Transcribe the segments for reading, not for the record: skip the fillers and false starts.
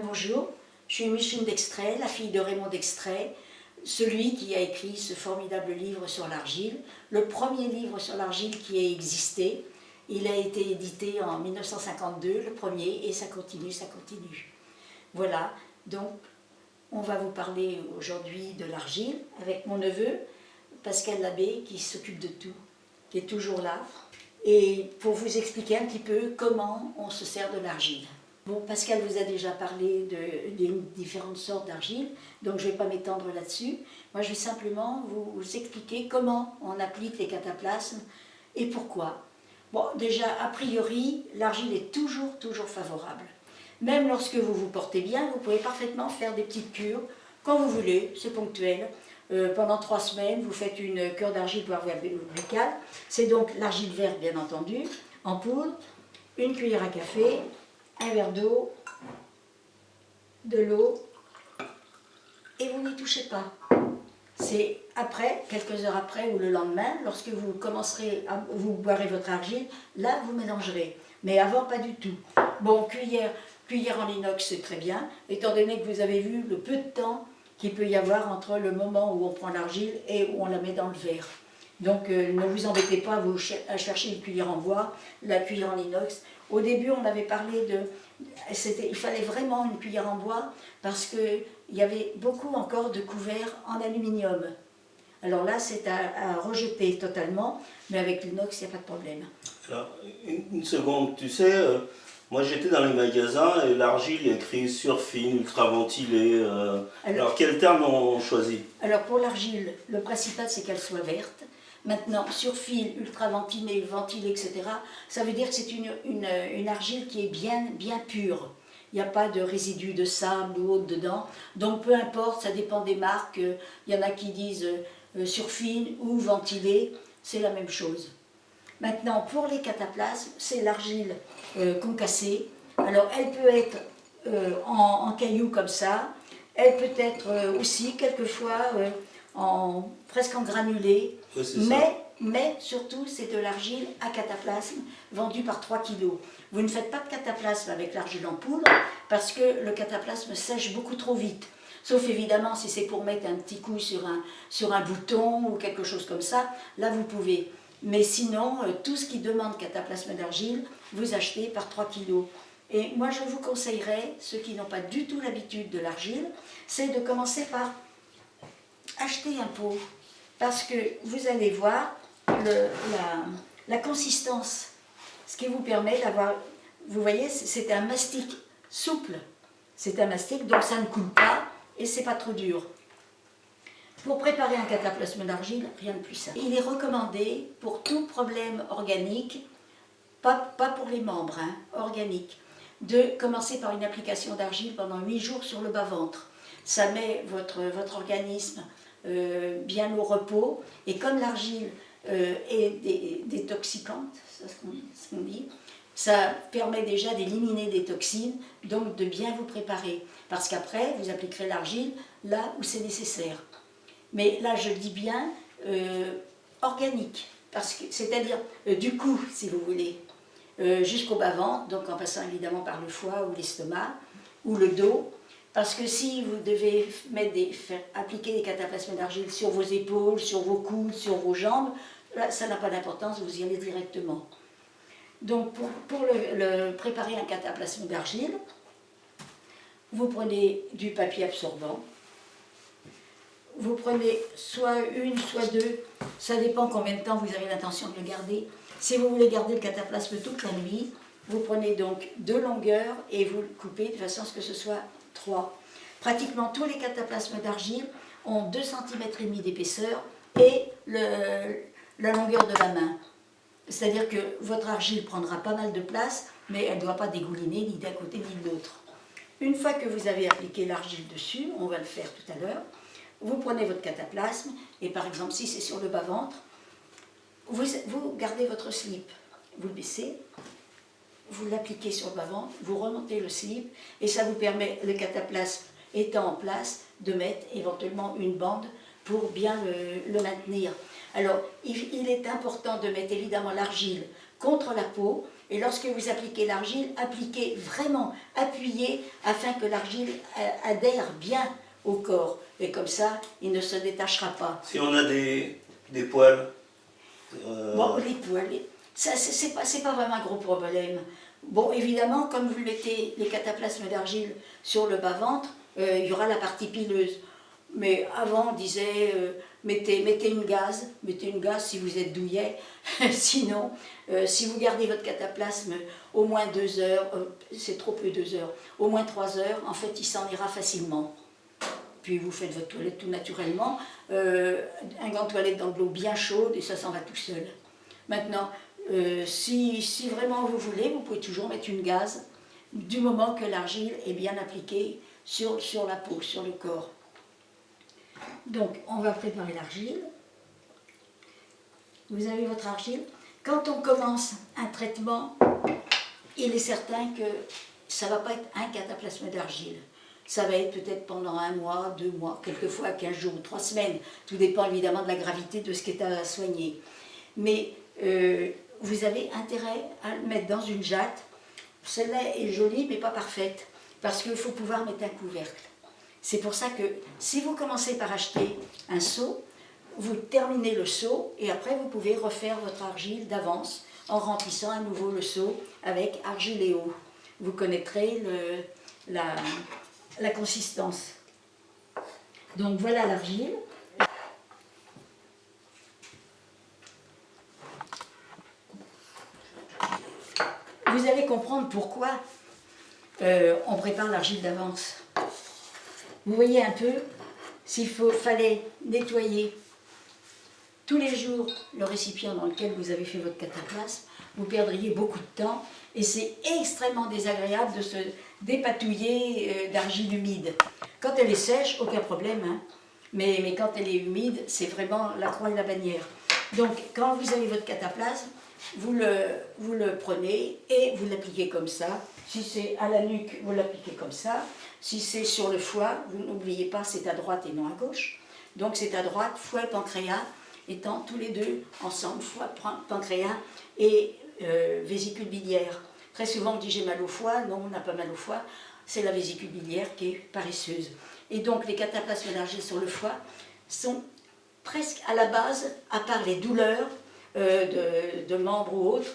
Bonjour, je suis Micheline Dextrait, la fille de Raymond Dextrait, celui qui a écrit ce formidable livre sur l'argile, le premier livre sur l'argile qui ait existé. Il a été édité en 1952, le premier, et ça continue, ça continue. Voilà, donc on va vous parler aujourd'hui de l'argile avec mon neveu, Pascal Labbé, qui s'occupe de tout, qui est toujours là, et pour vous expliquer un petit peu comment on se sert de l'argile. Bon, Pascal vous a déjà parlé des différentes sortes d'argile, donc je ne vais pas m'étendre là-dessus. Moi, je vais simplement vous expliquer comment on applique les cataplasmes et pourquoi. Bon, déjà, a priori, l'argile est toujours favorable. Même lorsque vous vous portez bien, vous pouvez parfaitement faire des petites cures, quand vous voulez, c'est ponctuel. Pendant 3 semaines, vous faites une cure d'argile pour avoir buccale. C'est donc l'argile verte, bien entendu, en poudre, une cuillère à café, un verre d'eau, de l'eau, et vous n'y touchez pas. C'est après, quelques heures après ou le lendemain, lorsque vous commencerez à vous boirez votre argile, là vous mélangerez. Mais avant, pas du tout. Bon, cuillère en inox, c'est très bien, étant donné que vous avez vu le peu de temps qu'il peut y avoir entre le moment où on prend l'argile et où on la met dans le verre. Donc ne vous embêtez pas à chercher une cuillère en bois, la cuillère en inox. Au début, on avait parlé il fallait vraiment une cuillère en bois parce qu'il y avait beaucoup encore de couverts en aluminium. Alors là, c'est à rejeter totalement, mais avec l'inox, il n'y a pas de problème. Alors, une seconde, tu sais, moi j'étais dans les magasins et l'argile est écrit surfine, ultraventilée. Alors quel terme on choisit? Alors pour l'argile, le principal c'est qu'elle soit verte. Maintenant, surfile, ultraventilée, ventilée, etc., ça veut dire que c'est une argile qui est bien pure. Il n'y a pas de résidus de sable ou autre dedans. Donc peu importe, ça dépend des marques. Il y en a qui disent surfine ou ventilée, c'est la même chose. Maintenant, pour les cataplasmes, c'est l'argile concassée. Alors elle peut être en cailloux comme ça. Elle peut être aussi quelquefois presque en granulé, mais surtout c'est de l'argile à cataplasme vendue par 3 kg. Vous ne faites pas de cataplasme avec l'argile en poudre parce que le cataplasme sèche beaucoup trop vite. Sauf évidemment si c'est pour mettre un petit coup sur un bouton ou quelque chose comme ça, là vous pouvez. Mais sinon, tout ce qui demande cataplasme d'argile, vous achetez par 3 kg. Et moi je vous conseillerais, ceux qui n'ont pas du tout l'habitude de l'argile, c'est de commencer par acheter un pot, parce que vous allez voir la consistance, ce qui vous permet d'avoir, vous voyez, c'est un mastic souple, c'est un mastic, donc ça ne coule pas et c'est pas trop dur. Pour préparer un cataplasme d'argile, rien de plus simple. Il est recommandé pour tout problème organique, pas pour les membres, hein, organiques, de commencer par une application d'argile pendant 8 jours sur le bas-ventre. Ça met votre organisme bien au repos, et comme l'argile est détoxicante, c'est ce qu'on dit, ça permet déjà d'éliminer des toxines, donc de bien vous préparer, parce qu'après vous appliquerez l'argile là où c'est nécessaire. Mais là je dis bien organique, c'est-à-dire du cou si vous voulez, jusqu'au bas-ventre, donc en passant évidemment par le foie ou l'estomac ou le dos. Parce que si vous devez appliquer des cataplasmes d'argile sur vos épaules, sur vos coudes, sur vos jambes, là, ça n'a pas d'importance, vous y allez directement. Donc pour préparer un cataplasme d'argile, vous prenez du papier absorbant, vous prenez soit une, soit deux, ça dépend combien de temps vous avez l'intention de le garder. Si vous voulez garder le cataplasme toute la nuit, vous prenez donc 2 longueurs et vous le coupez de façon à ce que ce soit 3. Pratiquement tous les cataplasmes d'argile ont 2,5 cm d'épaisseur et la longueur de la main. C'est-à-dire que votre argile prendra pas mal de place, mais elle ne doit pas dégouliner ni d'un côté ni de l'autre. Une fois que vous avez appliqué l'argile dessus, on va le faire tout à l'heure, vous prenez votre cataplasme, et par exemple si c'est sur le bas-ventre, vous gardez votre slip, vous le baissez, vous l'appliquez sur le bas-ventre, vous remontez le slip, et ça vous permet, le cataplasme étant en place, de mettre éventuellement une bande pour bien le maintenir. Alors, il est important de mettre évidemment l'argile contre la peau, Et lorsque vous appliquez l'argile, appliquez vraiment, appuyez afin que l'argile adhère bien au corps. Et comme ça, il ne se détachera pas. Si on a des poils, Bon, les poils, ça c'est pas vraiment un gros problème. Bon, évidemment, comme vous mettez les cataplasmes d'argile sur le bas-ventre, il y aura la partie pileuse. Mais avant, on disait, mettez une gaze si vous êtes douillet. Sinon, si vous gardez votre cataplasme au moins 2 heures, c'est trop peu 2 heures, au moins 3 heures, en fait, il s'en ira facilement. Puis vous faites votre toilette tout naturellement, un gant de toilette dans de l'eau bien chaude et ça s'en va tout seul. Maintenant, si vraiment vous voulez, vous pouvez toujours mettre une gaze du moment que l'argile est bien appliquée sur la peau, sur le corps. Donc, on va préparer l'argile. Vous avez votre argile. Quand on commence un traitement, il est certain que ça ne va pas être un cataplasme d'argile. Ça va être peut-être pendant 1 mois, 2 mois, quelquefois 15 jours ou 3 semaines. Tout dépend évidemment de la gravité de ce qui est à soigner. Mais vous avez intérêt à le mettre dans une jatte. Celle-là est jolie mais pas parfaite parce qu'il faut pouvoir mettre un couvercle. C'est pour ça que si vous commencez par acheter un seau, vous terminez le seau et après vous pouvez refaire votre argile d'avance en remplissant à nouveau le seau avec argile et eau. Vous connaîtrez la consistance. Donc voilà l'argile. Vous allez comprendre pourquoi on prépare l'argile d'avance. Vous voyez un peu, s'il fallait nettoyer tous les jours le récipient dans lequel vous avez fait votre cataplasme, vous perdriez beaucoup de temps et c'est extrêmement désagréable de se dépatouiller d'argile humide. Quand elle est sèche, aucun problème, hein. Mais quand elle est humide, c'est vraiment la croix et la bannière. Donc quand vous avez votre cataplasme, vous le prenez et vous l'appliquez comme ça. Si c'est à la nuque, vous l'appliquez comme ça. Si c'est sur le foie, vous n'oubliez pas, c'est à droite et non à gauche. Donc c'est à droite, foie et pancréas, étant tous les deux ensemble, foie, pancréas et vésicule biliaire. Très souvent on dit j'ai mal au foie, non on n'a pas mal au foie, c'est la vésicule biliaire qui est paresseuse. Et donc les cataplasmes d'argile sur le foie sont presque à la base, à part les douleurs de membres ou autres,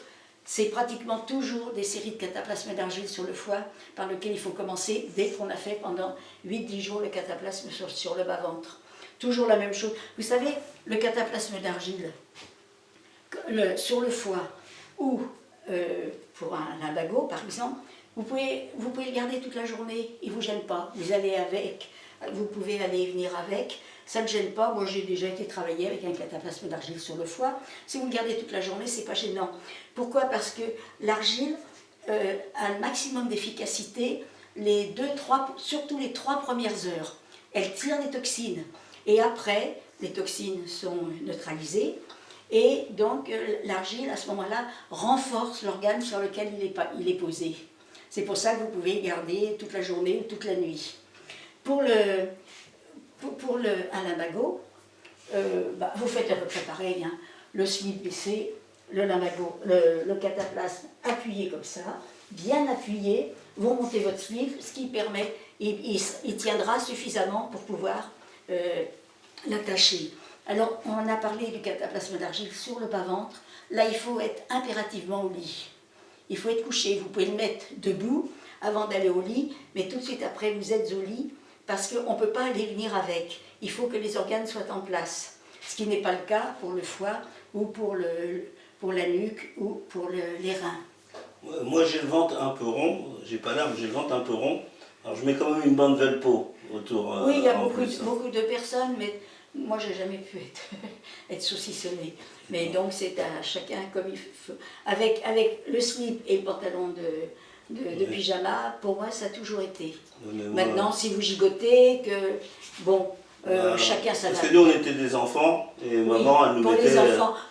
c'est pratiquement toujours des séries de cataplasmes d'argile sur le foie par lesquelles il faut commencer dès qu'on a fait pendant 8-10 jours le cataplasme sur le bas-ventre. Toujours la même chose. Vous savez, le cataplasme d'argile sur le foie ou pour un lumbago par exemple, vous pouvez le garder toute la journée, il ne vous gêne pas. Vous allez avec, vous pouvez aller et venir avec, ça ne gêne pas. Moi j'ai déjà été travailler avec un cataplasme d'argile sur le foie. Si vous le gardez toute la journée, c'est pas gênant. Pourquoi? Parce que l'argile a un maximum d'efficacité surtout les 3 premières heures. Elle tire les toxines et après les toxines sont neutralisées et donc l'argile à ce moment-là renforce l'organe sur lequel il est posé. C'est pour ça que vous pouvez garder toute la journée ou toute la nuit. Pour un lumbago, vous faites à peu près pareil, hein. Le slip baissé, le lumbago, le cataplasme appuyé comme ça, bien appuyé, vous montez votre slip, ce qui permet, il tiendra suffisamment pour pouvoir l'attacher. Alors, on a parlé du cataplasme d'argile sur le bas-ventre, là il faut être impérativement au lit. Il faut être couché, vous pouvez le mettre debout avant d'aller au lit, mais tout de suite après vous êtes au lit, parce qu'on ne peut pas aller venir avec. Il faut que les organes soient en place, ce qui n'est pas le cas pour le foie ou pour la nuque ou pour les reins. Moi j'ai le ventre un peu rond, j'ai pas l'air, mais j'ai le ventre un peu rond, alors je mets quand même une bande Velpo autour. Oui, il y a beaucoup de personnes, mais moi j'ai jamais pu être saucissonnée. Mais donc c'est à chacun comme il faut. Avec le slip et le pantalon de pyjama, pour moi ça a toujours été. Maintenant si vous gigotez, chacun s'adapte. Parce que nous on était des enfants et maman elle nous mettait...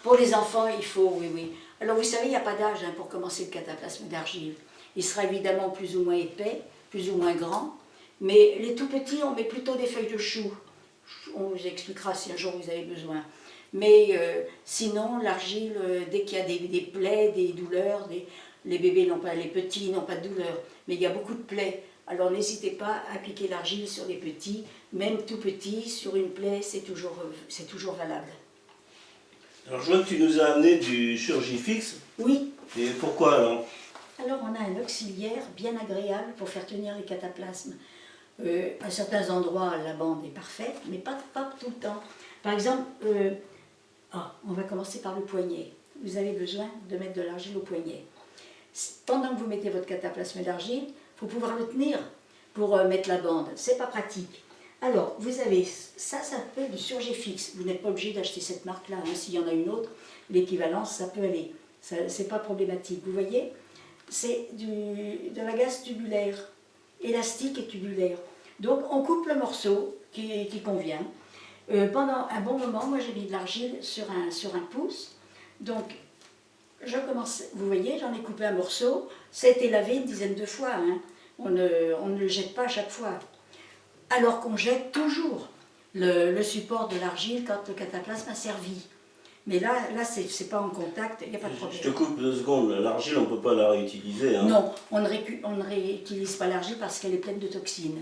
Pour les enfants il faut, oui. Alors vous savez, il n'y a pas d'âge pour commencer le cataplasme d'argile. Il sera évidemment plus ou moins épais, plus ou moins grand, mais les tout petits on met plutôt des feuilles de chou. On vous expliquera si un jour vous avez besoin. Mais sinon, l'argile, dès qu'il y a des plaies, des douleurs, les bébés n'ont pas, les petits n'ont pas de douleur, mais il y a beaucoup de plaies. Alors n'hésitez pas à appliquer l'argile sur les petits, même tout petits, sur une plaie, c'est toujours valable. Alors je vois que tu nous as amené du Surgifix. Oui. Et pourquoi alors? Alors on a un auxiliaire bien agréable pour faire tenir les cataplasmes. À certains endroits, la bande est parfaite, mais pas tout le temps. Par exemple, on va commencer par le poignet. Vous avez besoin de mettre de l'argile au poignet. Pendant que vous mettez votre cataplasme d'argile, il faut pouvoir le tenir pour mettre la bande. C'est pas pratique. Alors, vous avez, ça s'appelle du Surgifix. Vous n'êtes pas obligé d'acheter cette marque-là. Hein. S'il y en a une autre, l'équivalence, ça peut aller. C'est pas problématique. Vous voyez, c'est de la gaze tubulaire, élastique et tubulaire. Donc, on coupe le morceau qui convient. Pendant un bon moment, moi j'ai mis de l'argile sur un pouce. Donc, je commence, vous voyez, j'en ai coupé un morceau. Ça a été lavé une dizaine de fois. Hein. On ne le jette pas à chaque fois. Alors qu'on jette toujours le support de l'argile quand le cataplasme a servi. Mais là c'est pas en contact, il n'y a pas de problème. Je te coupe 2 secondes, l'argile on ne peut pas la réutiliser. Hein. Non, on ne réutilise pas l'argile parce qu'elle est pleine de toxines.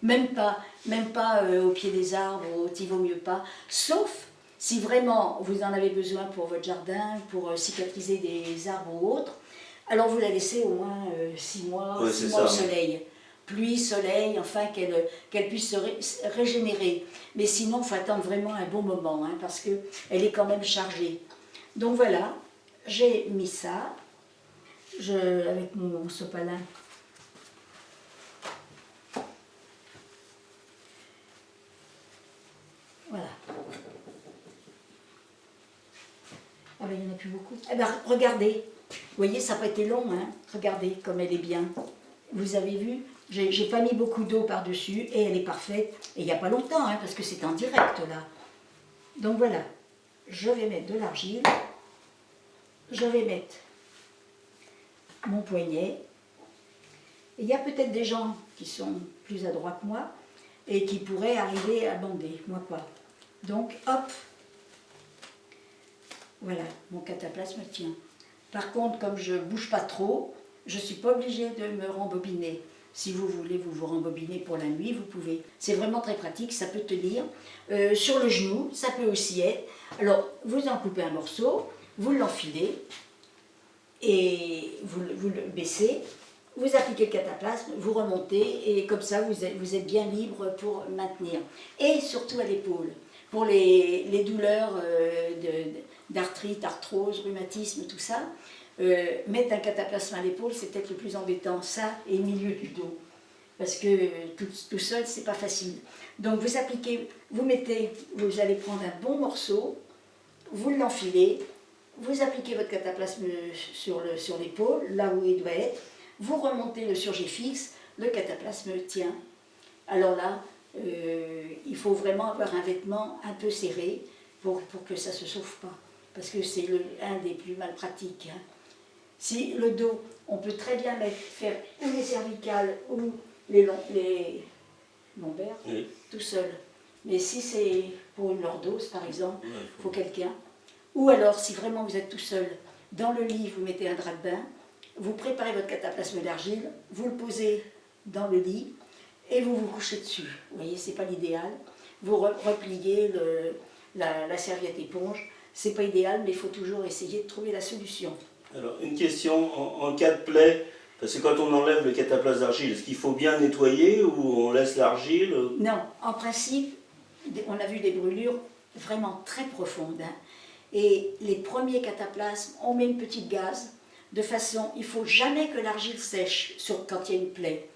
Même pas au pied des arbres, il vaut mieux pas. Sauf si vraiment vous en avez besoin pour votre jardin, pour cicatriser des arbres ou autres, alors vous la laissez au moins 6 mois, ouais, 6 mois au soleil. Pluie, soleil, enfin qu'elle puisse se régénérer. Mais sinon, il faut attendre vraiment un bon moment, hein, parce qu'elle est quand même chargée. Donc voilà, j'ai mis ça, avec mon sopalin. Voilà. Ah ben, il n'y en a plus beaucoup. Eh ben, regardez, vous voyez, ça n'a pas été long, hein. Regardez comme elle est bien. Vous avez vu, j'ai pas mis beaucoup d'eau par-dessus et elle est parfaite. Et il n'y a pas longtemps, hein, parce que c'est en direct là. Donc voilà, je vais mettre de l'argile. Je vais mettre mon poignet. Et il y a peut-être des gens qui sont plus adroits que moi et qui pourraient arriver à bander, moi pas. Donc hop, voilà, mon cataplasme tient. Par contre, comme je ne bouge pas trop, je ne suis pas obligée de me rembobiner. Si vous voulez vous rembobiner pour la nuit, vous pouvez. C'est vraiment très pratique, ça peut tenir. Sur le genou, ça peut aussi être. Alors, vous en coupez un morceau, vous l'enfilez et vous le baissez. Vous appliquez le cataplasme, vous remontez et comme ça, vous êtes bien libre pour maintenir. Et surtout à l'épaule. Pour les douleurs d'arthrite, arthrose, rhumatisme, tout ça, mettre un cataplasme à l'épaule, c'est peut-être le plus embêtant, ça et le milieu du dos. Parce que tout seul, c'est pas facile. Donc vous appliquez, vous allez prendre un bon morceau, vous l'enfilez, vous appliquez votre cataplasme sur l'épaule, là où il doit être, vous remontez le Surgifix, le cataplasme tient. Alors là, il faut vraiment avoir un vêtement un peu serré pour que ça ne se sauve pas. Parce que c'est un des plus mal pratiques. Hein. Si le dos, on peut très bien faire ou les cervicales ou les lombaires, oui, tout seul. Mais si c'est pour une lordose, par exemple, il faut quelqu'un. Ou alors, si vraiment vous êtes tout seul, dans le lit, vous mettez un drap de bain, vous préparez votre cataplasme d'argile, vous le posez dans le lit et vous vous couchez dessus. Vous voyez, c'est pas l'idéal. Vous repliez la serviette éponge. C'est pas idéal, mais il faut toujours essayer de trouver la solution. Alors, une question, en cas de plaie, parce que quand on enlève le cataplasme d'argile, est-ce qu'il faut bien nettoyer ou on laisse l'argile? Non, en principe, on a vu des brûlures vraiment très profondes. Hein. Et les premiers cataplasmes, on met une petite gaze, de façon, il ne faut jamais que l'argile sèche quand il y a une plaie.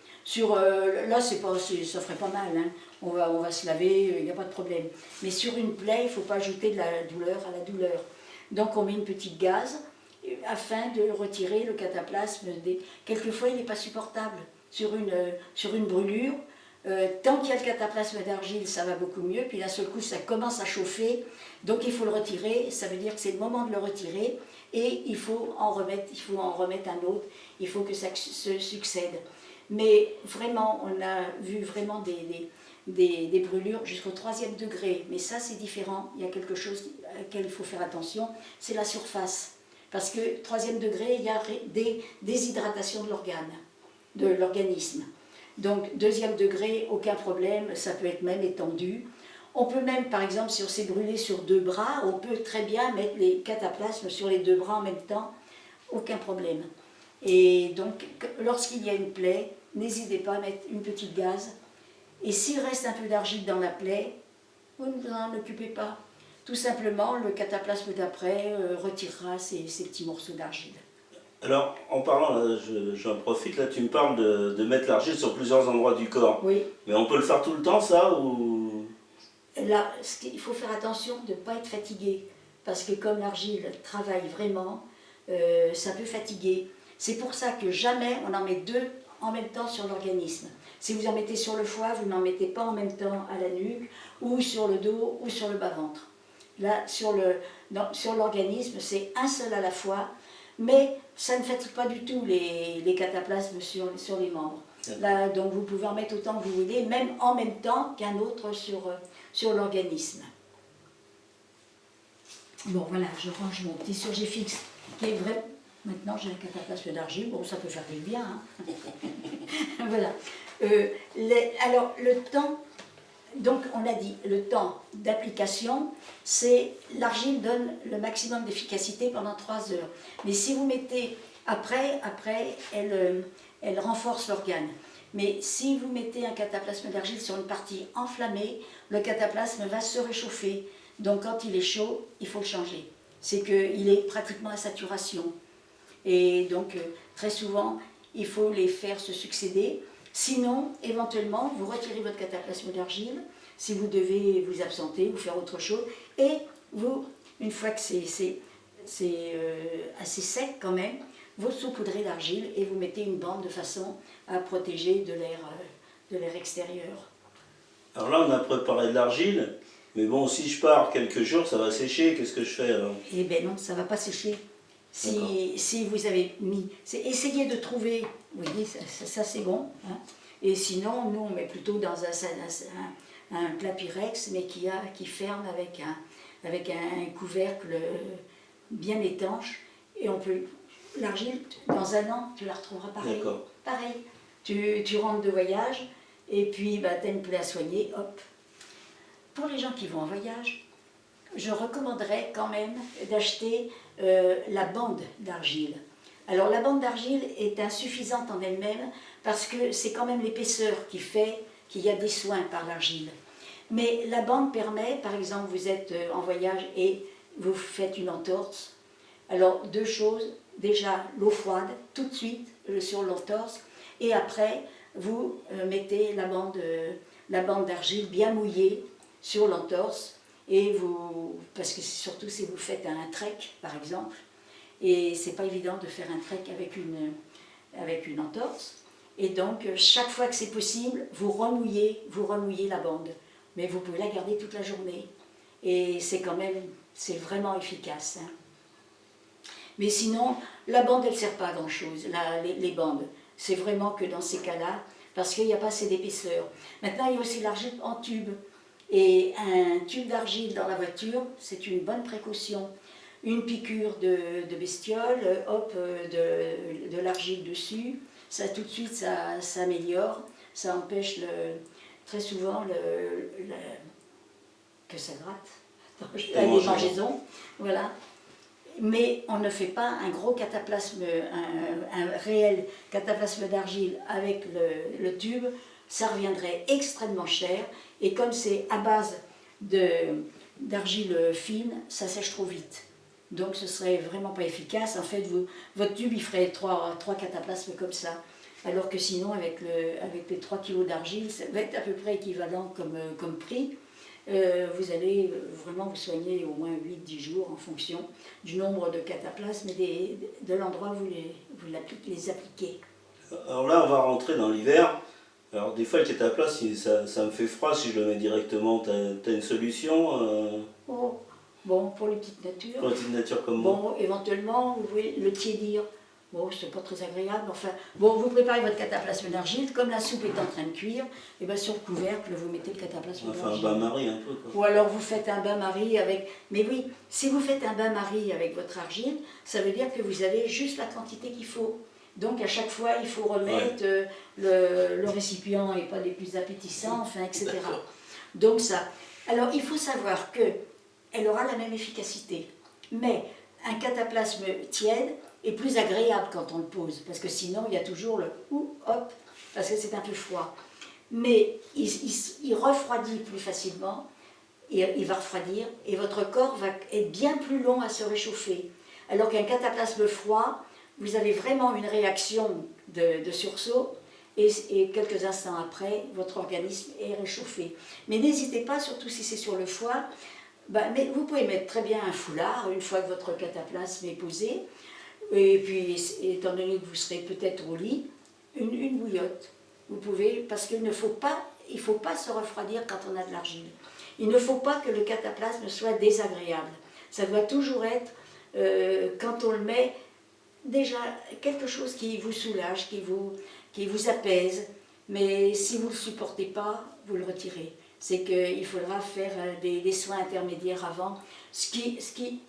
Là, ça ferait pas mal, hein. On va se laver, il n'y a pas de problème. Mais sur une plaie, il ne faut pas ajouter de la douleur à la douleur. Donc on met une petite gaze afin de retirer le cataplasme. Quelquefois, il n'est pas supportable. Sur une brûlure, tant qu'il y a le cataplasme d'argile, ça va beaucoup mieux. Puis d'un seul coup, ça commence à chauffer. Donc il faut le retirer. Ça veut dire que c'est le moment de le retirer. Et il faut en remettre un autre. Il faut que ça se succède. Mais vraiment, on a vu vraiment des brûlures jusqu'au 3e degré. Mais ça, c'est différent. Il y a quelque chose à laquelle il faut faire attention. C'est la surface. Parce que troisième degré, il y a des déshydratations de l'organisme. Donc deuxième degré, aucun problème, ça peut être même étendu. On peut même, par exemple, si on s'est brûlé sur 2 bras, on peut très bien mettre les cataplasmes sur les 2 bras en même temps, aucun problème. Et donc, lorsqu'il y a une plaie, n'hésitez pas à mettre une petite gaze. Et s'il reste un peu d'argile dans la plaie, vous ne vous en occupez pas. Tout simplement, le cataplasme d'après retirera ces petits morceaux d'argile. Alors, en parlant, là, j'en profite, là, tu me parles de mettre l'argile sur plusieurs endroits du corps. Oui. Mais on peut le faire tout le temps, ça, ou... Là, il faut faire attention de ne pas être fatigué. Parce que comme l'argile travaille vraiment, ça peut fatiguer. C'est pour ça que jamais on en met 2 en même temps sur l'organisme. Si vous en mettez sur le foie, vous n'en mettez pas en même temps à la nuque, ou sur le dos, ou sur le bas-ventre. Là, sur l'organisme, c'est un seul à la fois, mais ça ne fatigue pas du tout les cataplasmes sur les membres. Là, donc vous pouvez en mettre autant que vous voulez, même en même temps qu'un autre sur l'organisme. Bon, voilà, je range mon petit surjet fixe, qui est vrai. Maintenant, j'ai un cataplasme d'argile, bon, ça peut faire du bien. Hein. Voilà. Alors, le temps, donc on a dit, le temps d'application, c'est l'argile donne le maximum d'efficacité pendant 3 heures. Mais si vous mettez après elle renforce l'organe. Mais si vous mettez un cataplasme d'argile sur une partie enflammée, le cataplasme va se réchauffer. Donc quand il est chaud, il faut le changer. C'est qu'il est pratiquement à saturation. Et donc très souvent, il faut les faire se succéder. Sinon, éventuellement, vous retirez votre cataplasme d'argile, si vous devez vous absenter ou faire autre chose, et vous, une fois que c'est assez sec quand même, vous saupoudrez d'argile et vous mettez une bande de façon à protéger de l'air extérieur. Alors là, on a préparé de l'argile, mais bon, si je pars quelques jours, ça va sécher, qu'est-ce que je fais alors? Eh bien non, ça ne va pas sécher. Si vous avez mis... Essayez de trouver... Vous voyez, ça c'est bon. Hein. Et sinon, nous, on met plutôt dans un plat Pyrex, mais qui ferme avec un couvercle bien étanche. Et on peut... L'argile, dans 1 an, tu la retrouveras pareil. Pareil. Tu rentres de voyage, et puis bah, tu as une plaie à soigner, hop. Pour les gens qui vont en voyage, je recommanderais quand même d'acheter la bande d'argile. Alors la bande d'argile est insuffisante en elle-même parce que c'est quand même l'épaisseur qui fait qu'il y a des soins par l'argile. Mais la bande permet, par exemple, vous êtes en voyage et vous faites une entorse. Alors 2 choses, déjà l'eau froide tout de suite sur l'entorse et après vous mettez la bande d'argile bien mouillée sur l'entorse. Et parce que surtout si vous faites un trek par exemple, et c'est pas évident de faire un trek avec une entorse, et donc chaque fois que c'est possible, vous remouillez la bande, mais vous pouvez la garder toute la journée, et c'est vraiment efficace. Hein. Mais sinon, la bande elle sert pas à grand chose, les bandes, c'est vraiment que dans ces cas-là, parce qu'il n'y a pas assez d'épaisseur. Maintenant il y a aussi l'argile en tube. Et un tube d'argile dans la voiture, c'est une bonne précaution. Une piqûre de bestiole, hop, de l'argile dessus, ça tout de suite ça améliore, ça empêche très souvent que ça gratte, les mangeaisons, voilà. Mais on ne fait pas un gros cataplasme, un réel cataplasme d'argile avec le tube, ça reviendrait extrêmement cher. Et comme c'est à base d'argile fine, ça sèche trop vite. Donc ce serait vraiment pas efficace. En fait, votre tube, il ferait 3 cataplasmes comme ça. Alors que sinon, avec les 3 kg d'argile, ça va être à peu près équivalent comme prix. Vous allez vraiment vous soigner au moins 8-10 jours en fonction du nombre de cataplasmes et de l'endroit où vous les appliquez. Alors là, on va rentrer dans l'hiver. Alors des fois le cataplasme, ça me fait froid si je le mets directement. T'as une solution Oh, bon, pour les petites natures. Pour les petites natures comme moi. Bon, éventuellement, vous pouvez le tiédir Bon, c'est pas très agréable, enfin, bon, vous préparez votre cataplasme d'argile, comme la soupe est en train de cuire, et bien sur le couvercle, vous mettez le cataplasme d'argile. Enfin, un bain-marie un peu, quoi. Ou alors vous faites un bain-marie avec... Mais oui, si vous faites un bain-marie avec votre argile, ça veut dire que vous avez juste la quantité qu'il faut. Donc à chaque fois, il faut remettre, le récipient n'est pas des plus appétissants, enfin, etc. Donc ça. Alors il faut savoir qu'elle aura la même efficacité, mais un cataplasme tiède est plus agréable quand on le pose, parce que sinon il y a toujours le ou hop, parce que c'est un peu froid. Mais il refroidit plus facilement, il va refroidir, et votre corps va être bien plus long à se réchauffer. Alors qu'un cataplasme froid, vous avez vraiment une réaction de sursaut, et quelques instants après, votre organisme est réchauffé. Mais n'hésitez pas, surtout si c'est sur le foie, mais vous pouvez mettre très bien un foulard une fois que votre cataplasme est posé, et puis, étant donné que vous serez peut-être au lit, une bouillotte. Vous pouvez, parce qu'il ne faut pas se refroidir quand on a de l'argile. Il ne faut pas que le cataplasme soit désagréable. Ça doit toujours être, quand on le met, déjà quelque chose qui vous soulage, qui vous apaise. Mais si vous ne le supportez pas, vous le retirez. C'est qu'il faudra faire des soins intermédiaires avant, ce qui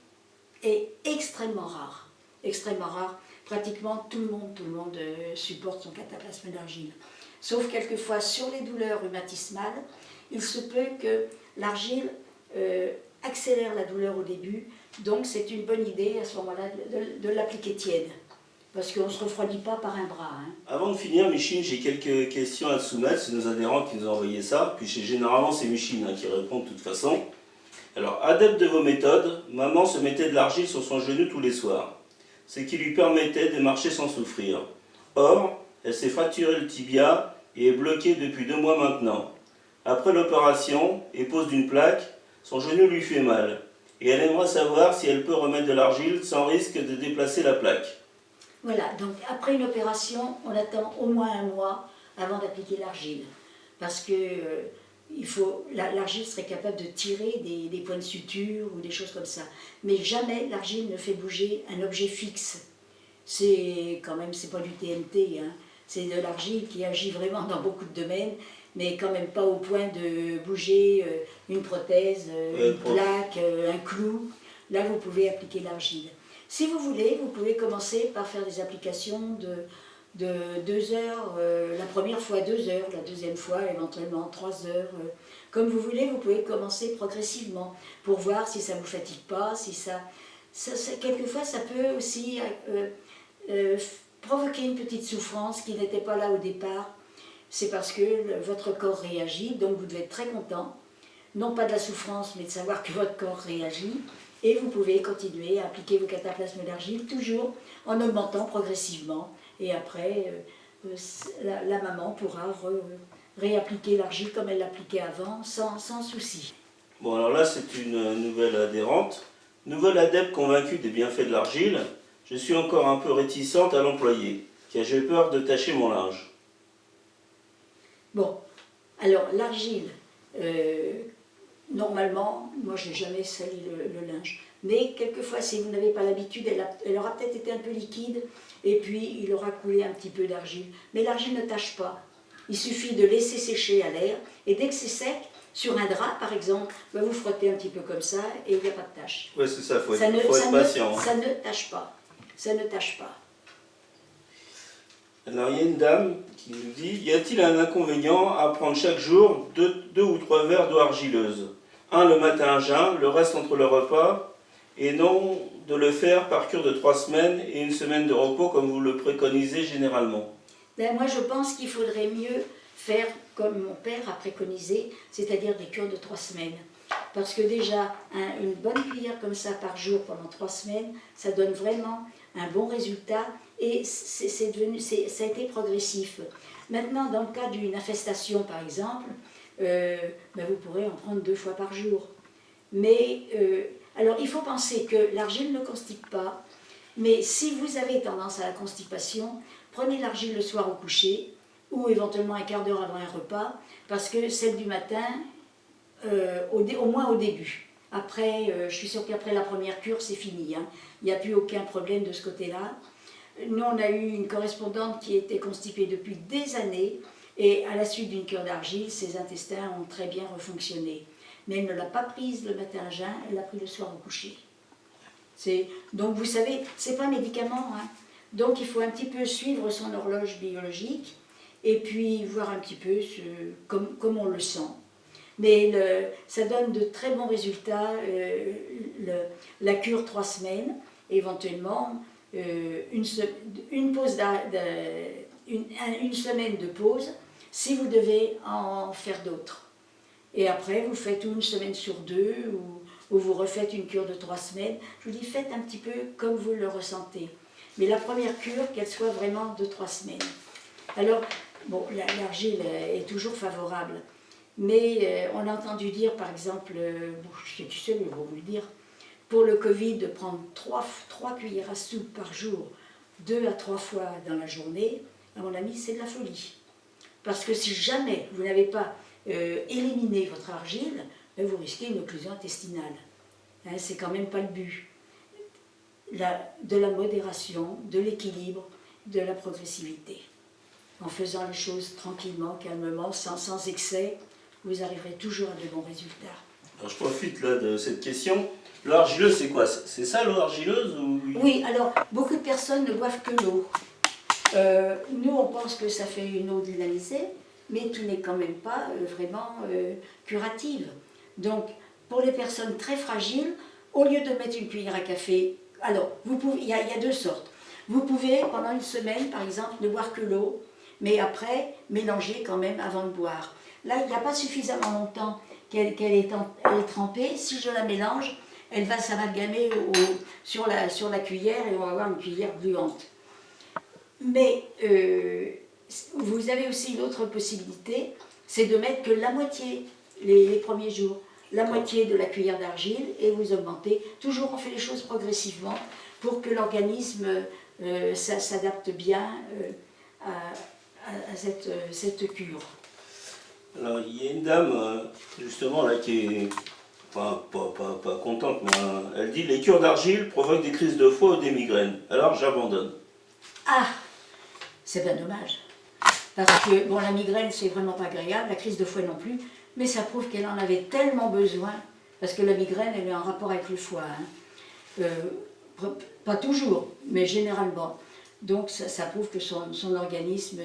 est extrêmement rare. Extrêmement rare. Pratiquement tout le monde supporte son cataplasme d'argile. Sauf quelquefois sur les douleurs rhumatismales, il se peut que l'argile accélère la douleur au début, donc c'est une bonne idée à ce moment-là de l'appliquer tiède, parce qu'on ne se refroidit pas par un bras. Hein. Avant de finir, Micheline, j'ai quelques questions à te soumettre, c'est nos adhérents qui nous ont envoyé ça, puis généralement c'est Micheline qui répond de toute façon. Alors, adepte de vos méthodes, maman se mettait de l'argile sur son genou tous les soirs, ce qui lui permettait de marcher sans souffrir. Or, elle s'est fracturé le tibia et est bloquée depuis 2 mois maintenant. Après l'opération et pose d'une plaque, son genou lui fait mal. Et elle aimerait savoir si elle peut remettre de l'argile sans risque de déplacer la plaque. Voilà, donc après une opération, on attend au moins 1 mois avant d'appliquer l'argile. Parce que l'argile serait capable de tirer des points de suture ou des choses comme ça. Mais jamais l'argile ne fait bouger un objet fixe. C'est pas du TNT, hein. C'est de l'argile qui agit vraiment dans beaucoup de domaines, mais quand même pas au point de bouger une prothèse, une plaque, un clou. Là, vous pouvez appliquer l'argile. Si vous voulez, vous pouvez commencer par faire des applications de 2 heures, la première fois 2 heures, la deuxième fois éventuellement 3 heures. Comme vous voulez, vous pouvez commencer progressivement pour voir si ça ne vous fatigue pas, si quelquefois ça peut aussi provoquer une petite souffrance qui n'était pas là au départ. C'est parce que votre corps réagit, donc vous devez être très content, non pas de la souffrance, mais de savoir que votre corps réagit. Et vous pouvez continuer à appliquer vos cataplasmes d'argile, toujours en augmentant progressivement. Et après, la maman pourra réappliquer l'argile comme elle l'appliquait avant, sans souci. Bon, alors là, c'est une nouvelle adhérente. Nouvelle adepte convaincue des bienfaits de l'argile, je suis encore un peu réticente à l'employer, car j'ai peur de tacher mon linge. Bon, alors l'argile, normalement, moi je n'ai jamais sali le linge, mais quelquefois si vous n'avez pas l'habitude, elle aura peut-être été un peu liquide, et puis il aura coulé un petit peu d'argile. Mais l'argile ne tache pas, il suffit de laisser sécher à l'air, et dès que c'est sec, sur un drap par exemple, vous frottez un petit peu comme ça, et il n'y a pas de tache. Oui, c'est ça, faut être patient. Ça ne tâche pas, ça ne tâche pas. Alors il y a une dame qui nous dit, y a-t-il un inconvénient à prendre chaque jour 2 ou 3 verres d'eau argileuse? Un le matin à jeun, le reste entre le repas, et non de le faire par cure de 3 semaines et 1 semaine de repos comme vous le préconisez généralement. Moi je pense qu'il faudrait mieux faire comme mon père a préconisé, c'est-à-dire des cures de 3 semaines. Parce que déjà, une bonne cuillère comme ça par jour pendant 3 semaines, ça donne vraiment un bon résultat et ça a été progressif. Maintenant, dans le cas d'une infestation par exemple, vous pourrez en prendre 2 fois par jour. Mais, alors il faut penser que l'argile ne constipe pas, mais si vous avez tendance à la constipation, prenez l'argile le soir au coucher, ou éventuellement un quart d'heure avant un repas, parce que celle du matin, au moins au début. Après, je suis sûre qu'après la première cure, c'est fini. Hein. Il n'y a plus aucun problème de ce côté-là. nous on a eu une correspondante qui était constipée depuis des années et à la suite d'une cure d'argile, ses intestins ont très bien refonctionné. Mais elle ne l'a pas prise le matin à jeun, elle l'a pris le soir au coucher. Donc vous savez, c'est pas un médicament, hein. Donc il faut un petit peu suivre son horloge biologique et puis voir un petit peu comme on le sent. Mais ça donne de très bons résultats, la cure 3 semaines, éventuellement une semaine de pause si vous devez en faire d'autres. Et après vous faites une semaine sur 2 ou vous refaites une cure de 3 semaines. Je vous dis, faites un petit peu comme vous le ressentez. Mais la première cure, qu'elle soit vraiment de 3 semaines. Alors, bon, l'argile est toujours favorable. Mais on a entendu dire, par exemple, tu sais, ils vont me le dire, pour le Covid, de prendre 3 cuillères à soupe par jour, 2 à 3 fois dans la journée, à mon avis, c'est de la folie. Parce que si jamais vous n'avez pas éliminé votre argile, vous risquez une occlusion intestinale. Hein, c'est quand même pas le but. De la modération, de l'équilibre, de la progressivité. En faisant les choses tranquillement, calmement, sans excès, vous arriverez toujours à de bons résultats. Alors je profite là de cette question. L'eau argileuse, c'est quoi? C'est ça l'eau argileuse ou... Oui, alors beaucoup de personnes ne boivent que l'eau. Nous, on pense que ça fait une eau dynamisée, mais qui n'est quand même pas vraiment curative. Donc, pour les personnes très fragiles, au lieu de mettre une cuillère à café, alors, il y a 2 sortes. Vous pouvez, pendant une semaine, par exemple, ne boire que l'eau, mais après, mélanger quand même avant de boire. Là, il n'y a pas suffisamment longtemps qu'elle est trempée. Si je la mélange, elle va s'amalgamer sur la cuillère et on va avoir une cuillère gluante. Mais vous avez aussi une autre possibilité, c'est de mettre que la moitié les premiers jours, la moitié de la cuillère d'argile et vous augmentez. Toujours on fait les choses progressivement pour que l'organisme s'adapte bien à cette cure. Alors il y a une dame justement là qui est pas contente, mais elle dit les cures d'argile provoquent des crises de foie ou des migraines. Alors j'abandonne. Ah, c'est bien dommage. Parce que bon, la migraine c'est vraiment pas agréable, la crise de foie non plus. Mais ça prouve qu'elle en avait tellement besoin, parce que la migraine, elle est en rapport avec le foie. Hein. Pas toujours, mais généralement. Donc ça prouve que son organisme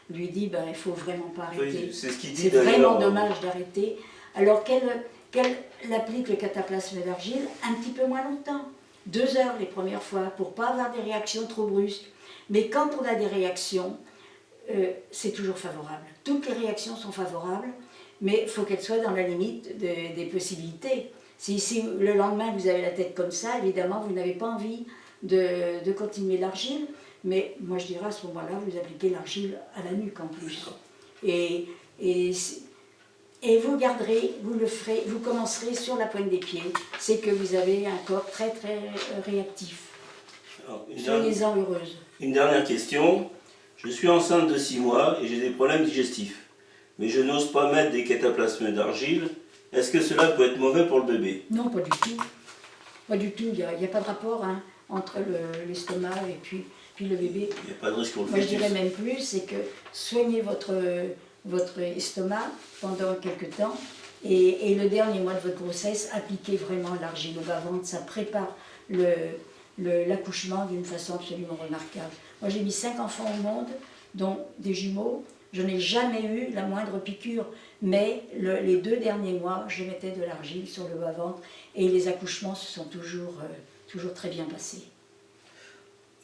lui dit, il ne faut vraiment pas arrêter. Oui, c'est ce qu'il dit. C'est vraiment dommage d'arrêter. Alors qu'elle applique le cataplasme d'argile un petit peu moins longtemps. 2 heures les premières fois, pour ne pas avoir des réactions trop brusques. Mais quand on a des réactions, c'est toujours favorable. Toutes les réactions sont favorables. Mais il faut qu'elle soit dans la limite des possibilités. Si le lendemain vous avez la tête comme ça, évidemment vous n'avez pas envie de continuer l'argile, mais moi je dirais à ce moment-là, vous appliquez l'argile à la nuque en plus. Et vous garderez, vous commencerez sur la pointe des pieds, c'est que vous avez un corps très très réactif. Soyez-en heureuse. Une dernière question. Je suis enceinte de 6 mois et j'ai des problèmes digestifs. Mais je n'ose pas mettre des cataplasmes d'argile. Est-ce que cela peut être mauvais pour le bébé? Non, pas du tout. Pas du tout. Il n'y a pas de rapport entre l'estomac et puis le bébé. Il n'y a pas de risque pour le fœtus. fœtus. Moi, je dirais même plus, c'est que soignez votre estomac pendant quelques temps et le dernier mois de votre grossesse, appliquez vraiment l'argile au bas-ventre. Ça prépare l'accouchement d'une façon absolument remarquable. Moi, j'ai mis 5 enfants au monde, dont des jumeaux. Je n'ai jamais eu la moindre piqûre, mais les 2 derniers mois, je mettais de l'argile sur le bas-ventre et les accouchements se sont toujours très bien passés.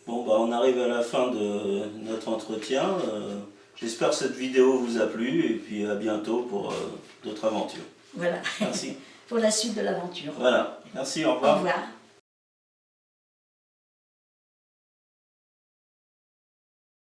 Bon, on arrive à la fin de notre entretien. J'espère que cette vidéo vous a plu et puis à bientôt pour d'autres aventures. Voilà. Merci. Pour la suite de l'aventure. Voilà. Merci, au revoir. Au revoir.